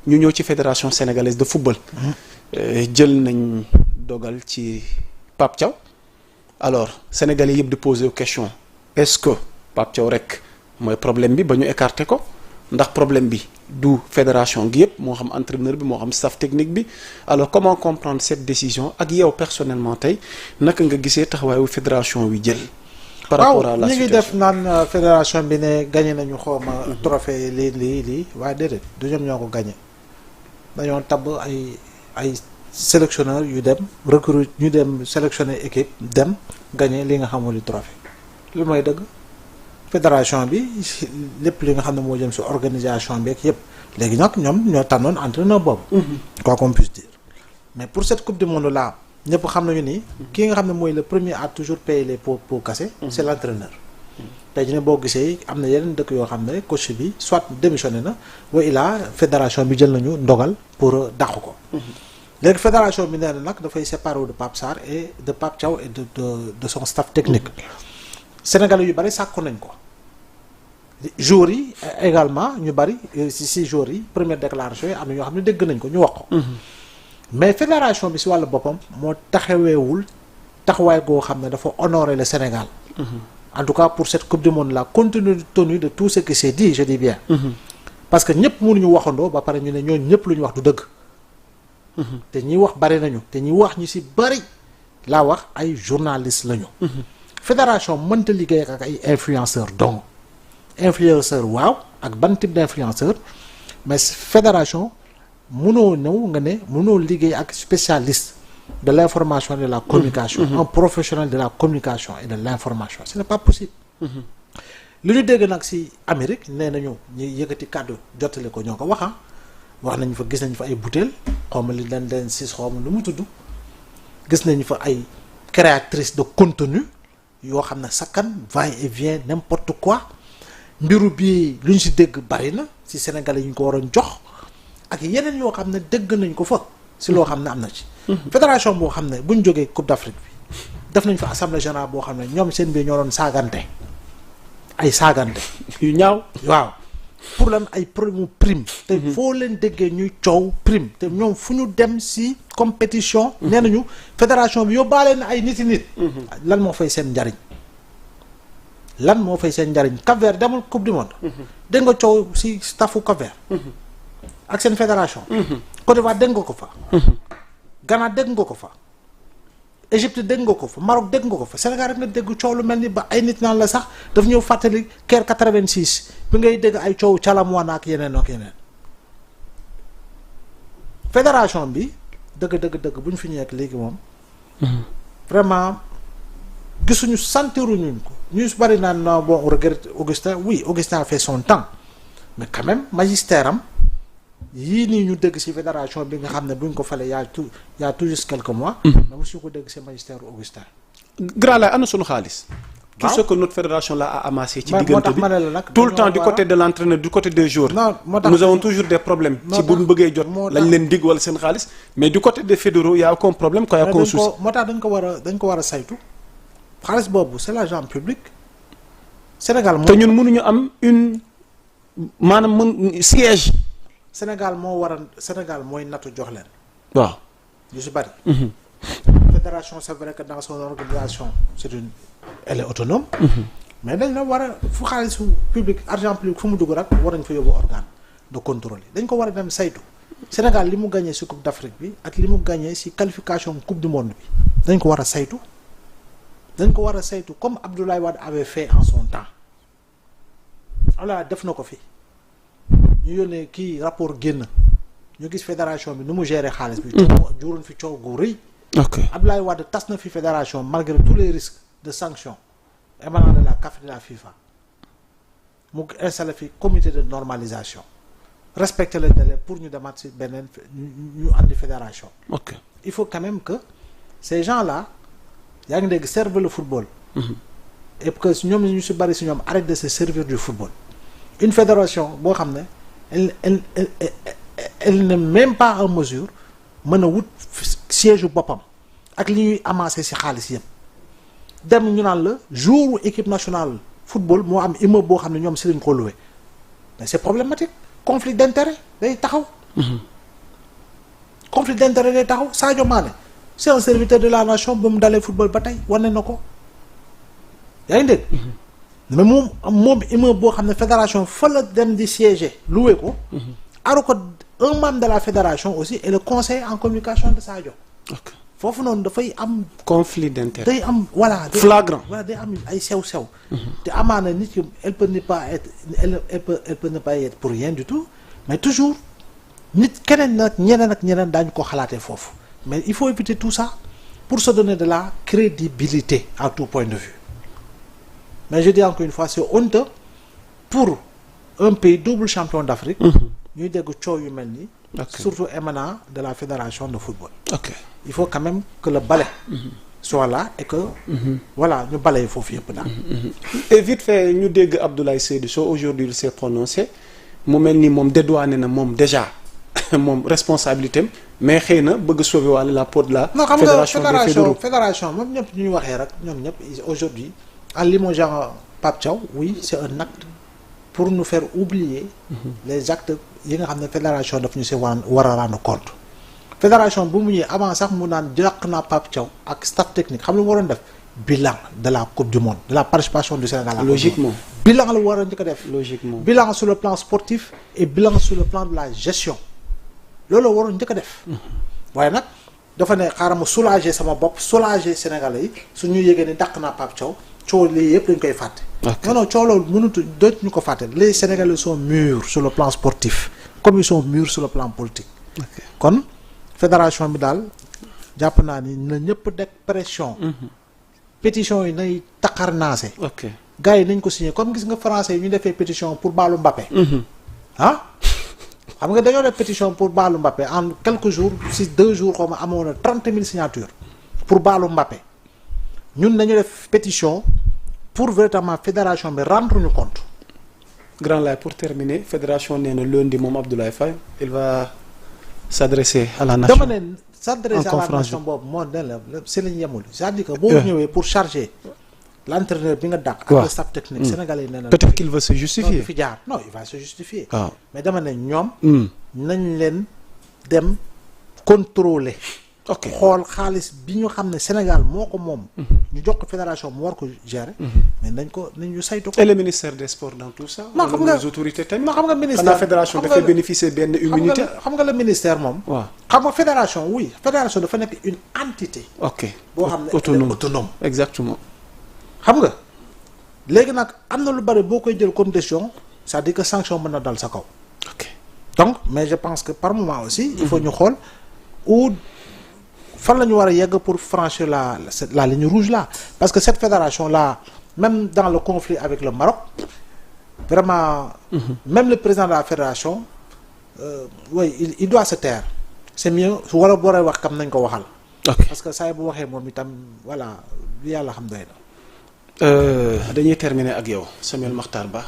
ñu ñëw ci fédération sénégalaise de football. jël nañ dogal ci Pape Thiaw. alors sénégalais yëpp di poser question est-ce que Pape Thiaw rek mooy problème bi ba ñu écarter ko ndax problème bi du fédération gi yëpp moo xam entraîneur bi moo xam staff technique bi alors comment comprendre cette décision ak yow personnellement tey naka nga gisee taxawaayu fédération wi jël. par rapport à la situation ñu ngi def naan fédération bi ne gagné nañu xawma trophée lii waaye déedéet du ñoom ñoo ko gagné dañoo tabb ay sélectionneur yu dem recrute ñu dem sélectionner équipe dem gagné li nga xamul li trophée lu mooy dëgg fédération bi lépp li nga xam ne moo jëm si organisation bi ak yëpp léegi nag ñoom ñoo tànnoon entraîneur boobu. quoi qu'on puisse dire mais pour cette coupe du monde là ñëpp xam nañu ni kii nga xam ne mooy le premier à toujours payer les pots cassés. c'est l'entraîneur. tey jii ne boo gisee am na yeneen dëkk yoo xam ne coach bi soit démissionné na wa ilaa fédération bi jël nañu ndogal pour dàq ko. léegi fédération bi nee na nag dafay séparer de Pape Sarr et de Pape Thiaw et de son staff technique. Sénégalais yu bari sàkku nañ ko. joueurs yi également ñu bari si joueurs yi première déclaration yi am na ñoo xam ne dégg nañ ko ñu wax ko. mais fédération bi si wàllu boppam moo taxaweewul taxawaay goo xam ne dafa honorer le Sénégal. en tout cas pour cette coupe du monde là compte tenu de tout ce qui s'est dit je dis bien. parce que ñëpp mënuñu waxandoo ba pare ñu ne ñooñu ñëpp lu ñu wax du dëgg. te ñi wax bari nañu te ñi wax ñu si bari laa wax ay journalistes lañu. fédération mënta liggéey ak ay influenceurs donc influenceur waaw ak ban type d'influenceur mais fédération mënoo ñëw nga ne mënoo liggéey ak spécialiste de l'information et de la communication. un professionnel de la communication et de l'information ce n'est pas possible. li ñu dégg nag ci Amérique nee nañu ñu yëkkati kàddu jottali ko ñoo ko wax wax nañu fa gis nañu fa ay butéel xawma li leen sis xawma lu mu tudd gis nañu fa ay créatrices de contenu yoo xam ne sakkan va et vient n'importe quoi mbiru bi lu ñu ci dégg bari na ci Sénégalais yi ñu ko waroon jox ak yeneen yoo xam ne dégg nañ ko fa ci loo xam ne am na ci. fédération boo xam ne bu ñu jógee Coupe d'Afrique bi def nañ fa assemblée générale boo xam ne ñoom seen biir ñoo doon saagante ay saagante yu ñaaw waaw pour lan ay problème prime te foo leen déggee ñuy coow prime te ñoom fu ñu dem ci compétition nee nañu fédération bi yóbbaale na ay nit lan moo fay seen njariñ lan moo fay seen njariñ Cap-Vert demul coupe du monde dégg nga coow ci staffu Cap-Vert ak seen fédération Côte d'Ivoire dégg nga ko fa Ghana dégg nga ko fa Égypte dégg nga ko fa Maroc dégg nga ko fa Sénégal rek nga dégg coow lu mel ni ba ay nit naan la sax daf ñëw fàttali Caire 86 bi ngay dégg ay coow Calamwana ak yeneen ak yeneen fédération bi dëgg bu ñu fi ñëwee léegi moom vraiment gisuñu sentiruñu ko ñu bari naan non bon on regrette Augustin oui Augustin a fait son temps mais quand même magistère am yii nii ñu dégg ci fédération bi nga xam ne bu ñu ko falee y a tout juste quelques mois. mais mosu ko dégg ci magistère Augustin. grand la ana sunu xaalis. tout ce que notre fédération là a amassé. ci diggante bi tout le temps du côté de l'entraîneur du côté des joueurs. non moo tax nous avons toujours des problèmes. ci bu ñu bëggee jot lañ leen dig wala seen xaalis. mais du côté des fédéraux y a aucun problème quoi y a aucun souci. moo tax dañ ko war a saytu. xaalis boobu c'est l'argent public. Sénégal moo te ñun mënuñu am une maanaam siège. Sénégal mooy nattu jox leen. waaw yu si bari. fédération c'est vrai que dans son organisation elle est autonome. mais dañ la war a fu xaalisu public argent public fu mu dugg rek war nañ fa yóbbu organe de contrôle dañ ko war a dem saytu. Sénégal li mu gagné ci Coupe d'Afrique bi ak li mu gagné ci qualification Coupe du monde bi dañ ko war a saytu. Comme Abdoulaye Wade avait fait en son temps. voilà def na ko fi. ñu yónnee kii rapport génn ñu gis fédération bi nu mu gérer xaalis bi. te mu juróon fi coow gu rëy. ok Abdoulaye Wade tas na fi fédération malgré tous les risques de sanctions émanant de la CAF et de la FIFA mu installé fi comité de normalisation respecter le délai pour ñu demaat ci beneen ñu andi fédération. ok il faut quand même que ces gens-là yaa ngi dégg servent le football. et que ñoom ñu ci bari ci ñoom arrête de se servir du football. une fédération boo xam ne elle n'est même pas en mesure mën a wut siège boppam ak li ñuy amassé ci xaalis yëpp dem ñu naan la jour équipe nationale football moo am immeuble boo xam ne ñoom ci lañ ko loué mais c'est problématique conflit d'intérêt day taxaw. conflit d'intérêt day taxaw Sadio Mané c'est un serviteur de la nation ba mu dalee football ba tey wane na ko yaa ngi dégg. mais moom immeuble boo xam ne fédération fa la dem di siéger loué ko. alors que un membre de la fédération aussi est le conseiller en communication de Sadio. ok foofu noonu dafay am. conflit d'intérêt. day am voilà. flagrant day am ay sew-sew. te amaana nit ki elle peut ne pas être elle peut ne pas être pour rien du tout mais toujours nit keneen nag ñeneen daañu ko xalaatee foofu mais il faut éviter tout ça pour se donner de la crédibilité à tout point de vue mais je dis encore une fois c'est honteux pour un pays double champion d'Afrique. ñuy dégg coow yu mel nii. surtout émanant de la fédération de football. ok il faut quand même que le balai soit là et que voilà ñu balaye foofu yëpp daal. et vite fait ñu dégg Abdoulaye Seydou Sow aujourd'hui il s'est prononcé mu mel ni moom dédouané na moom déjà moom responsabilité am mais xëy na bëgg sauver wàll la peau de la fédération des fédéraux. fédération moom ñëpp ñu waxee rek ñoom ñëpp aujourd'hui en limogeant Pape Thiaw oui c'est un acte pour nous faire oublier les actes yi nga xam ne fédération daf ñu si war a rendre compte. fédération bu mu ñëwee avant sax mu naan jàq naa Pape Thiaw ak staff technique xam lu mu waroon def bilan de la coupe du monde de la participation du Sénégal. logiquement bilan la war a njëkk a def. logiquement bilan sur le plan sportif et bilan sur le plan de la gestion loolu la waroon njëkk a def. waaye nag dafa ne xaaral ma soulager sama bopp soulager Sénégalais yi su ñu yëgee ni dàq naa Pape Thiaw coow lii yëpp dañ koy fàtte. non coow loolu mënut dootuñu ko fàtte les Sénégalais sont mûrs sur le plan sportif comme ils sont mûrs sur le plan politique. kon fédération bi daal jàpp naa ni na ñëpp deg pression. pétition yi nay taqarnaase. ok gars yi nañ ko signé comme gis nga français yi ñu defee pétition pour baalu Mbappé. ah xam nga dañoo def pétition pour baalu Mbappé en quelques jours si 2 jours xaw ma amoon na 30 000 signatures pour baalu Mbappé ñun nañu def pétition pour véritablement fédération bi rendre ñu compte. Grand Laye pour terminer fédération nee na lundi moom Abdoulaye Faye il va s'adresser à la nation. dama ne s'adresser à la nation boobu moo ne la si lañ yemul c'est-à-dire que boo ñëwee pour charger l'entraîneur bi nga dàq. ak le staff technique sénégalais yi nee na. peut-être qu'il va se justifier. non fi jaar non il va se justifier. waaw mais dama ne ñoom. nañ leen dem contrôler. ok xool xaalis bi ñu xam ne Sénégal moo ko moom. ñu jox ko fédération mu war ko gérer. mais nañ ñu saytu ko. et le ministère des sports dans tout ça. non xam nga les autorités tamit. non xam nga ministère xanaa fédération dafay bénéficier benn immunité. xam nga le ministère moom. waaw xam nga fédération oui fédération dafa nekk une entité. ok boo xam ne autonome. exactement. xam nga léegi nag am na lu bari boo koy jël comme décision c'est-à-dire que sanction mën na dal sa kaw. ok donc mais je pense que par moment aussi. il faut ñu xool où fan la ñu war a yegg pour franchir la ligne rouge là parce que cette fédération là même dans le conflit avec le Maroc vraiment. même le président de la fédération oui il doit se taire c'est mieux su war a wax kam nañ ko waxal. parce que saa bu waxee moom itam voilà yàlla xam doy na. dañuy terminer ak yow Samuel Makhtar Ba.